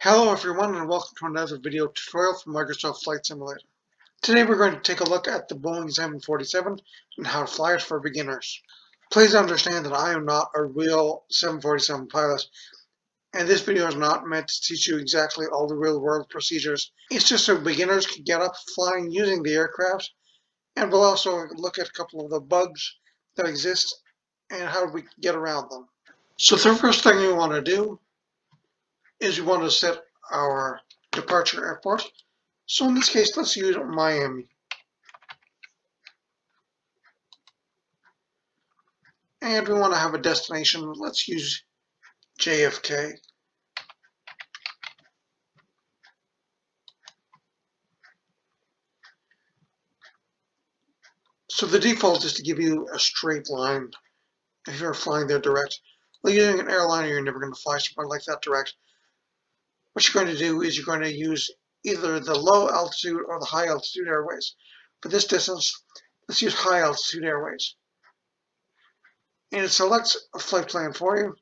Hello everyone and welcome to another video tutorial from Microsoft Flight Simulator. Today we're going to take a look at the Boeing 747 and how to fly it for beginners. Please understand that I am not a real 747 pilot, and this video is not meant to teach you exactly all the real world procedures. It's just so beginners can get up flying using the aircraft, and we'll also look at a couple of the bugs that exist and how we can get around them. So the first thing we want to do is we want to set our departure airport. So in this case, let's use Miami. And we want to have a destination. Let's use JFK. So the default is to give you a straight line if you're flying there direct. Well, using an airliner, you're never going to fly somewhere like that direct. What you're going to do is you're going to use either the low altitude or the high altitude airways. For this distance, let's use high altitude airways. And it selects a flight plan for you.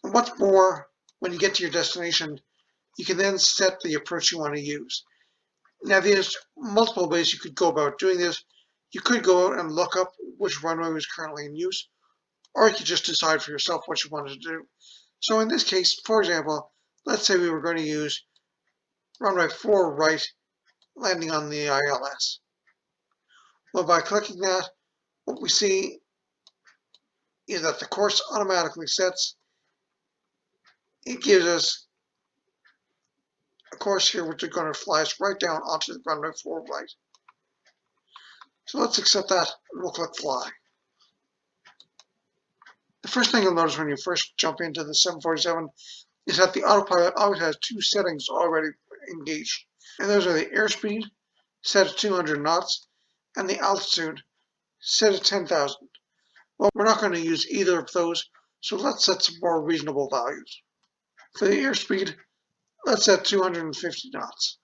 And what's more, when you get to your destination, you can then set the approach you want to use. Now, there's multiple ways you could go about doing this. You could go out and look up which runway is currently in use, or you could just decide for yourself what you wanted to do. So in this case, for example, let's say we were going to use runway 4 right, landing on the ILS. Well, by clicking that, what we see is that the course automatically sets. It gives us a course here which is going to fly us right down onto the runway 4 right. So let's accept that and we'll click fly. The first thing you'll notice when you first jump into the 747 is that the autopilot always has two settings already engaged. And those are the airspeed, set at 200 knots, and the altitude, set at 10,000. Well, we're not going to use either of those, so let's set some more reasonable values. For the airspeed, let's set 250 knots.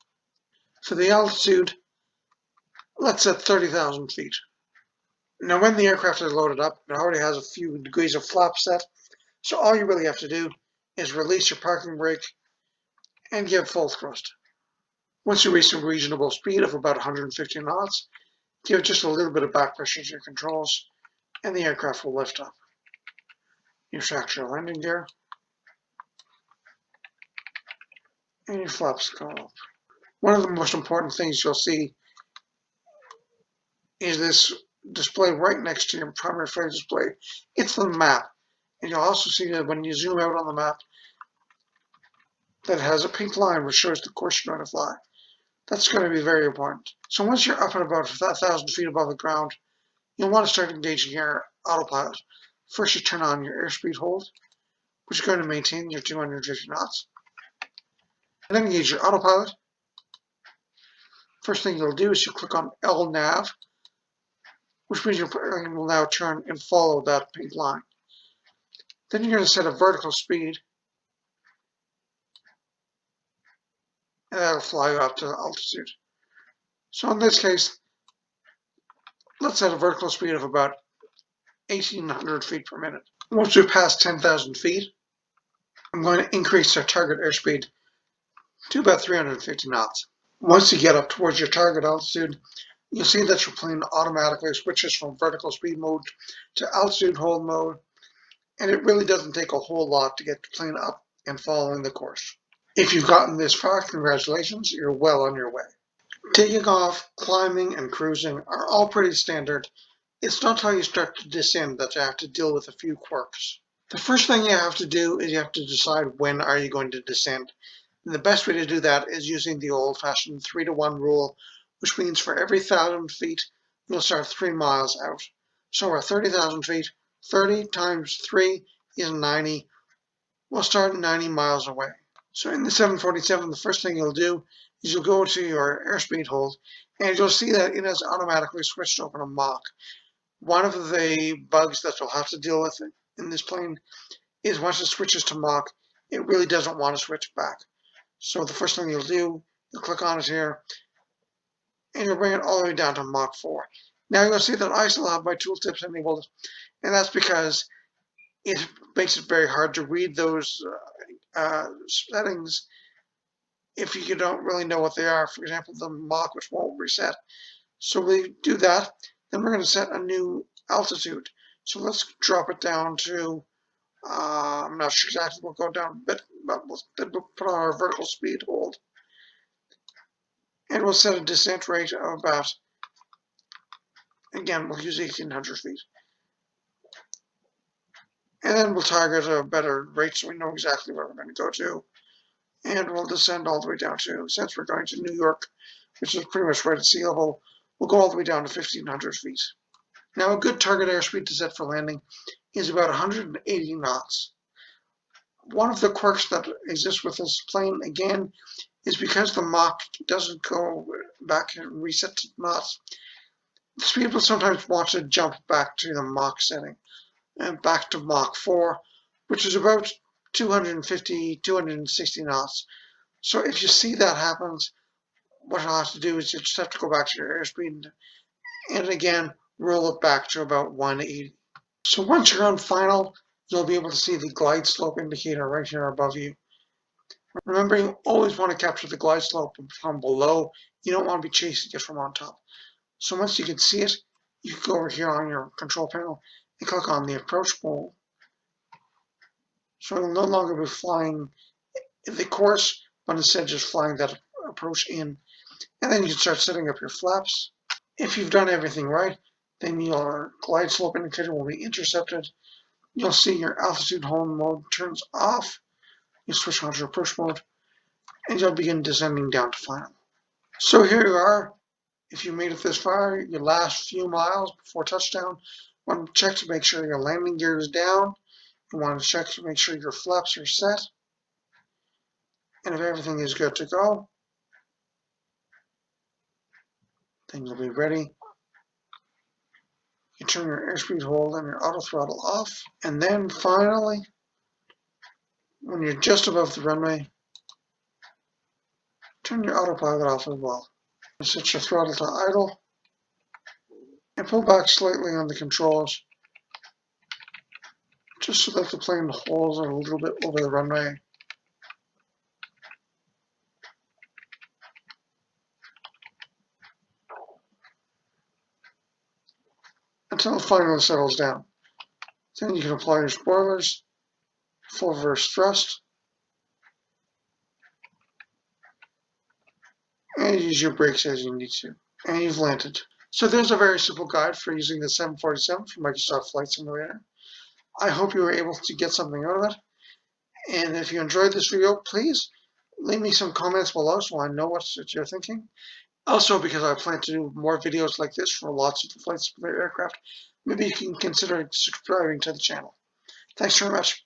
For the altitude, let's set 30,000 feet. Now, when the aircraft is loaded up, it already has a few degrees of flap set, so all you really have to do is release your parking brake and give full thrust. Once you reach a reasonable speed of about 150 knots, give just a little bit of back pressure to your controls, and the aircraft will lift up. You retract your landing gear, and your flaps go up. One of the most important things you'll see is this display right next to your primary flight display. It's the map. And you'll also see that when you zoom out on the map, that has a pink line which shows the course you're going to fly. That's going to be very important. So once you're up at about 1,000 feet above the ground, you'll want to start engaging your autopilot. First, you turn on your airspeed hold, which is going to maintain your 250 knots. And then engage your autopilot. First thing you'll do is you click on LNAV, which means your plane will now turn and follow that pink line. Then you're going to set a vertical speed, and that'll fly you up to altitude. So in this case, let's set a vertical speed of about 1,800 feet per minute. Once we pass 10,000 feet, I'm going to increase our target airspeed to about 350 knots. Once you get up towards your target altitude, you'll see that your plane automatically switches from vertical speed mode to altitude hold mode, and it really doesn't take a whole lot to get the plane up and following the course. If you've gotten this far, congratulations, you're well on your way. Taking off, climbing, and cruising are all pretty standard. It's not how you start to descend that you have to deal with a few quirks. The first thing you have to do is you have to decide when are you going to descend. And the best way to do that is using the old-fashioned 3-to-1 rule, which means for every 1,000 feet, you'll start 3 miles out. So we're 30,000 feet. 30 times 3 is 90. We'll start 90 miles away. So in the 747, the first thing you'll do is you'll go to your airspeed hold, and you'll see that it has automatically switched over to Mach. One of the bugs that you'll have to deal with in this plane is once it switches to Mach, it really doesn't want to switch back. So the first thing you'll do, you'll click on it here, and you'll bring it all the way down to Mach 4. Now you'll see that I still have my tooltips enabled, and that's because it makes it very hard to read those settings if you don't really know what they are. For example, the Mach, which won't reset. So we do that, then we're going to set a new altitude. So let's drop it down to, I'm not sure exactly, we'll go down a bit, but we'll put on our vertical speed hold. And we'll set a descent rate of about, again, we'll use 1,800 feet. And then we'll target a better rate so we know exactly where we're going to go to. And we'll descend all the way down to, since we're going to New York, which is pretty much right at sea level, we'll go all the way down to 1,500 feet. Now, a good target airspeed to set for landing is about 180 knots. One of the quirks that exists with this plane, again, is because the Mach doesn't go back and reset to knots, the speed will sometimes want to jump back to the Mach setting, and back to Mach 4, which is about 250, 260 knots. So if you see that happens, what you'll have to do is you just have to go back to your airspeed and again, roll it back to about 180. So once you're on final, you'll be able to see the glide slope indicator right here above you. Remember, you always want to capture the glide slope from below. You don't want to be chasing it from on top. So once you can see it, you can go over here on your control panel and click on the approach mode. So it'll no longer be flying the course, but instead just flying that approach in. And then you can start setting up your flaps. If you've done everything right, then your glide slope indicator will be intercepted. You'll see your altitude hold mode turns off. You switch on to approach mode, and you'll begin descending down to final. So here you are. If you made it this far, your last few miles before touchdown, you want to check to make sure your landing gear is down. You want to check to make sure your flaps are set. And if everything is good to go, then you'll be ready. You turn your airspeed hold and your auto throttle off. And then finally, when you're just above the runway, turn your autopilot off as well. Set your throttle to idle and pull back slightly on the controls just so that the plane holds a little bit over the runway. Until it finally settles down. Then you can apply your spoilers, full reverse thrust, and use your brakes as you need to. And you've landed. So there's a very simple guide for using the 747 from Microsoft Flight Simulator. I hope you were able to get something out of it. And if you enjoyed this video, please leave me some comments below so I know what you're thinking. Also, because I plan to do more videos like this for lots of flight simulator aircraft, maybe you can consider subscribing to the channel. Thanks very much.